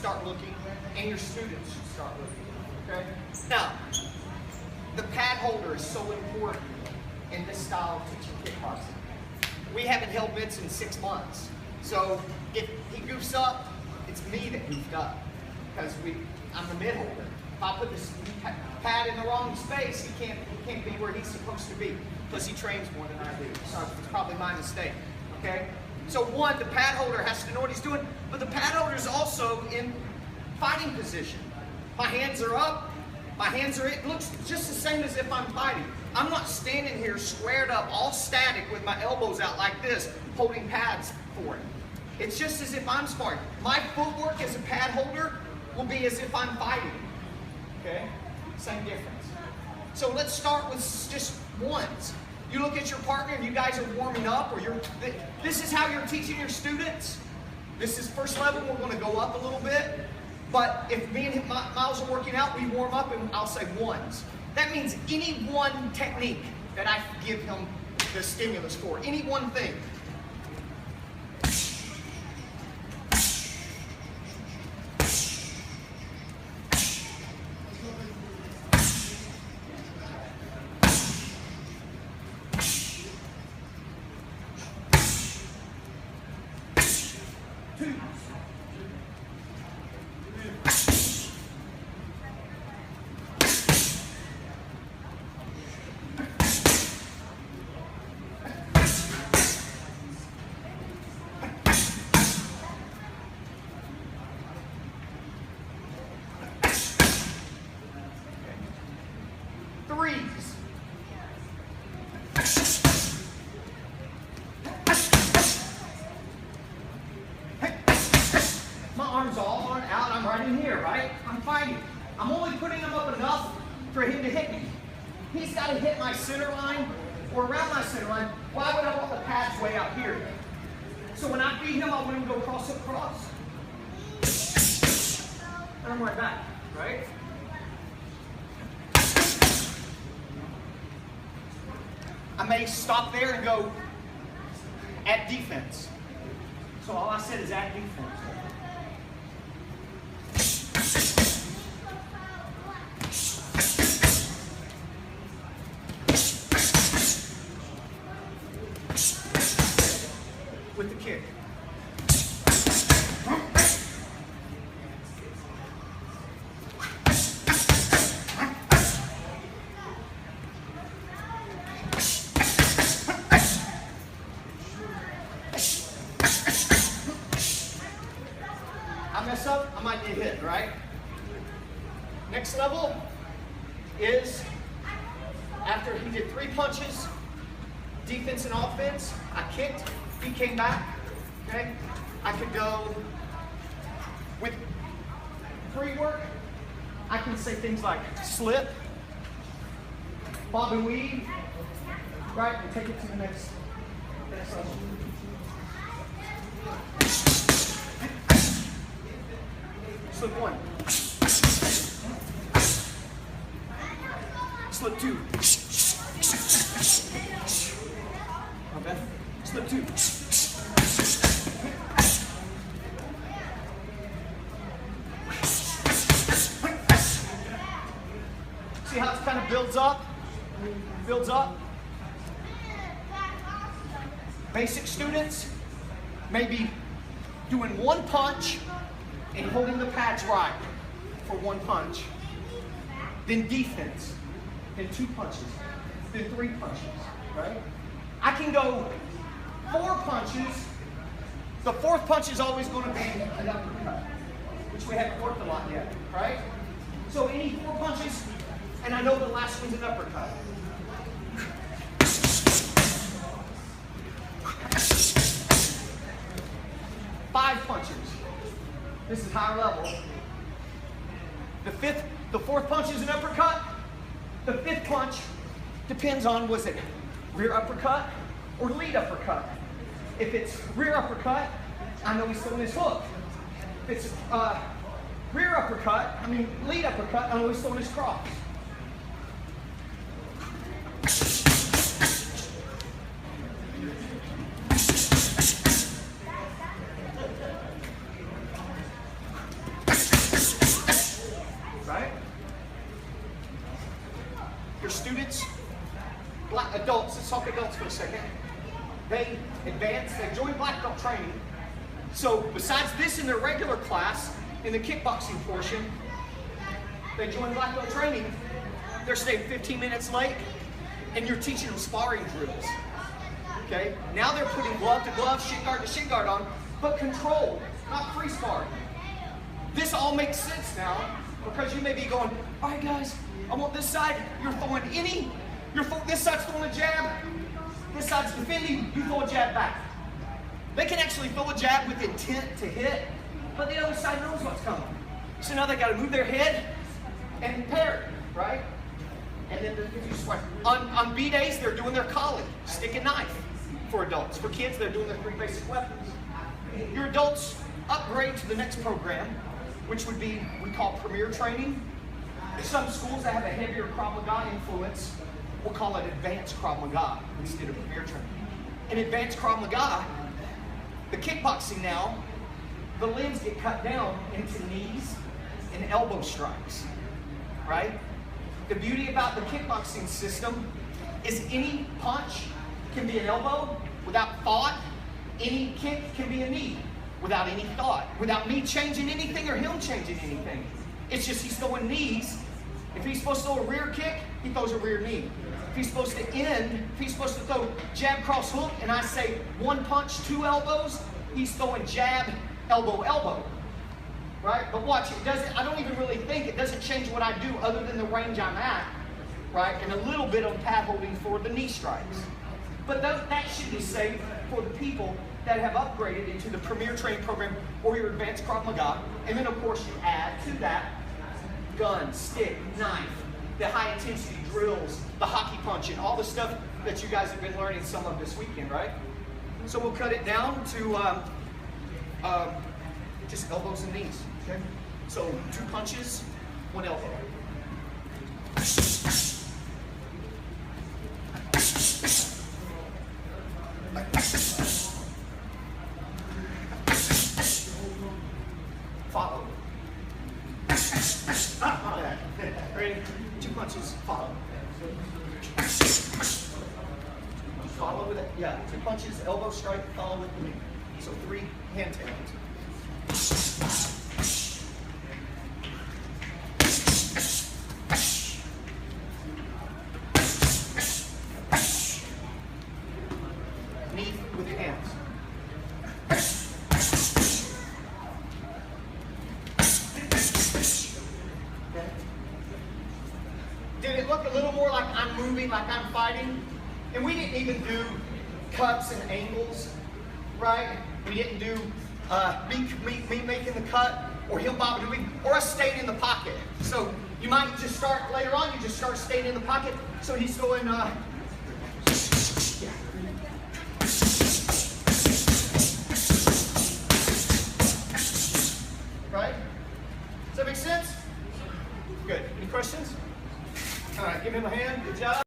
start looking, and your students should start looking, okay? Now, the pad holder is so important in this style of teaching kickboxing. We haven't held mitts in 6 months. So if he goofs up, it's me that goofed up because I'm the mid holder. If I put this pad in the wrong space, he can't be where he's supposed to be because he trains more than I do. So it's probably my mistake, okay? So one, the pad holder has to know what he's doing, but the pad holder is also in fighting position. My hands are up, it looks just the same as if I'm fighting. I'm not standing here squared up, all static with my elbows out like this, holding pads for it. It's just as if I'm sparring. My footwork as a pad holder will be as if I'm fighting. Okay? Same difference. So let's start with just ones. You look at your partner and you guys are warming up, or this is how you're teaching your students. This is first level, we're going to go up a little bit. But if me and Myles are working out, we warm up and I'll say ones. That means any one technique that I give him the stimulus for, any one thing. Threes. My arms all aren't out, I'm right in here, right? I'm fighting. I'm only putting them up enough for him to hit me. He's got to hit my center line or around my center line. Why would I want the pads way out here? So when I feed him, I want him to go cross up cross. And I'm right back, right? I may stop there and go at defense. So all I said is at defense. With the kick. I mess up, I might get hit, right? Next level is after he did 3 punches, defense and offense, I kicked, he came back, okay? I could go with free work. I can say things like slip, bob and weave, right? And take it to the next level. Slip 1. Slip 2. Okay. Slip 2. See how it kind of builds up? Builds up. Basic students maybe doing 1 punch and holding the pads right for 1 punch. Then defense. Then 2 punches. Then 3 punches. Right? I can go 4 punches. The 4th punch is always going to be an uppercut, which we haven't worked a lot yet, right? So any 4 punches, and I know the last one's an uppercut. Five punches. This is higher level. The 4th punch is an uppercut. The 5th punch depends on, was it rear uppercut or lead uppercut? If it's rear uppercut, I know he's throwing his hook. If it's lead uppercut, I know he's throwing his cross. students, black adults, let's talk adults for a second. They advance, they join black belt training. So besides this in their regular class, in the kickboxing portion, they join black belt training. They're staying 15 minutes late, and you're teaching them sparring drills. Okay? Now they're putting glove to glove, shin guard to shin guard on, but controlled, not free sparring. This all makes sense now, because you may be going, all right guys, I want this side, you're throwing this side's throwing a jab, this side's defending, you throw a jab back. They can actually throw a jab with intent to hit, but the other side knows what's coming. So now they got to move their head and pair it, right? And then if you sweat. On B days, they're doing their collie, stick and knife for adults. For kids, they're doing their 3 basic weapons. Your adults upgrade to the next program, which would be, we call premier training. Some schools that have a heavier Krav Maga influence will call it advanced Krav Maga instead of premier training. In advanced Krav Maga, the kickboxing now, the limbs get cut down into knees and elbow strikes, right? The beauty about the kickboxing system is any punch can be an elbow without thought. Any kick can be a knee without any thought, without me changing anything or him changing anything. It's just he's throwing knees. If he's supposed to throw a rear kick, he throws a rear knee. If he's supposed to if he's supposed to throw jab, cross, hook, and I say 1 punch, 2 elbows, he's throwing jab, elbow, elbow. Right? But watch, I don't even really think, it doesn't change what I do other than the range I'm at, right? And a little bit on pad holding for the knee strikes. But that should be safe for the people that have upgraded into the premier training program or your advanced Krav Maga. And then of course you add to that gun, stick, knife, the high intensity drills, the hockey punching, all the stuff that you guys have been learning some of this weekend, right? So we'll cut it down to just elbows and knees, okay? So 2 punches, 1 elbow. Follow. Ready? 2 punches, follow. Follow with it. Yeah, 2 punches, elbow strike, follow with the knee. So 3 hand tails. Knee with your hands. Okay. Did it look a little more like I'm moving, like I'm fighting? And we didn't even do cuts and angles, right? We didn't do me making the cut, or him bobbing me, or us staying in the pocket. So you might just start, later on, you just start staying in the pocket. So he's going, yeah. Right? Does that make sense? Good. Any questions? All right, give him a hand. Good job.